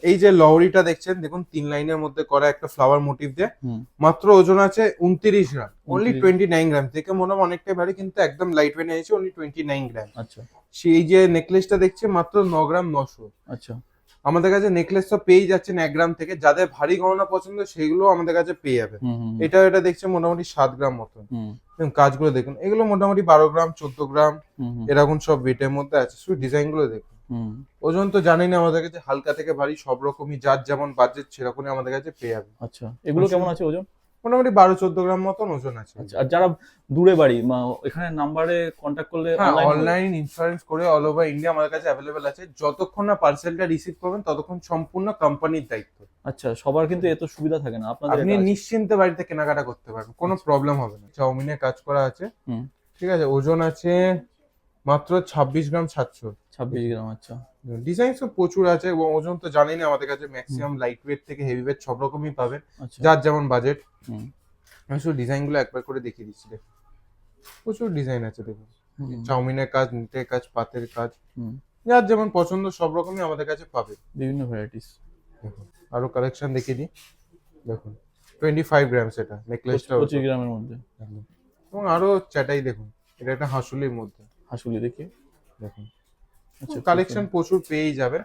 এই যে লহরিটা দেখছেন, দেখুন 3 লাইনের মধ্যে করা একটা ফ্লাওয়ার মোটিভ দিয়ে, মাত্র ওজন আছে 29 গ্রাম, অনলি 29 গ্রাম। থেকে মনে হয় অনেকটাই ভারী, কিন্তু একদম লাইট ওয়েট আছে, অনলি 29 গ্রাম। আচ্ছা সেই যে নেকলেসটা দেখছে মাত্র 9 গ্রাম 900। আচ্ছা আমাদের কাছে নেকলেস তো পেয়ে যাচ্ছেন 1 গ্রাম থেকে, যাদের ভারী গহনা পছন্দ সেগুলো আমাদের কাছে পেয়ে যাবে। এটা দেখছে মোটামুটি 7 গ্রাম মতন। কাজগুলো দেখুন, এগুলো মোটামুটি 12 গ্রাম 14 গ্রাম এরকম সব ওয়েটের মধ্যে আছে। শুধু ডিজাইন গুলো দেখুন। ওজন তো জানেন আমাদের কাছে হালকা থেকে ভারী সব রকমই, যার যেমন বাজেট সেরকমই আমাদের কাছে পেয়ে যাবে। আচ্ছা, এগুলো কেমন আছে ওজন? মোটামুটি 12-14 গ্রাম মতন ওজন আছে। আচ্ছা, আর যারা দূরে বাড়ি এখানে নাম্বারে কন্ট্যাক্ট করলে অনলাইন ইন্স্যুরেন্স করে অল ওভার ইন্ডিয়া আমাদের কাছে অ্যাভেলেবেল আছে। যতক্ষণ না পার্সেলটা রিসিভ করবেন ততক্ষণ সম্পূর্ণ কোম্পানির দায়িত্ব। আচ্ছা, সবার কিন্তু এত সুবিধা থাকে না, আপনাদের আপনি নিশ্চিন্তে বাড়িতে কেনাকাটা করতে পারবেন, কোনো প্রবলেম হবে না। চাউমিনের কাজ করা আছে, ঠিক আছে। ওজন আছে মাত্র 26 গ্রাম 700। 26 গ্রাম, আচ্ছা। ডিজাইন তো প্রচুর আছে, এবং ওজন তো জানেনই আমাদের কাছে ম্যাক্সিমাম লাইট ওয়েট থেকে হেভি ওয়েট সব রকমই পাবেন, যার যেমন বাজেট। আমি শুধু ডিজাইন গুলো একবার করে দেখিয়ে দিচ্ছি। দেখুন প্রচুর ডিজাইন আছে, দেখুন চাউমিনের কাজ, নিটের কাজ, পাতের কাজ, যার যেমন পছন্দ সব রকমই আমাদের কাছে পাবে, বিভিন্ন ভ্যারাইটিস। দেখুন আরো কালেকশন দেখিয়ে দিই। দেখুন 25 গ্রাম সেটা নেকলেসটা 25 গ্রামের মধ্যে, এবং আরো চাটাই দেখুন, এটা একটা হাসুলির মধ্যে। হাসুলি দেখি, দেখুন আচ্ছা, কালেকশন প্রচুর পেয়েই যাবে।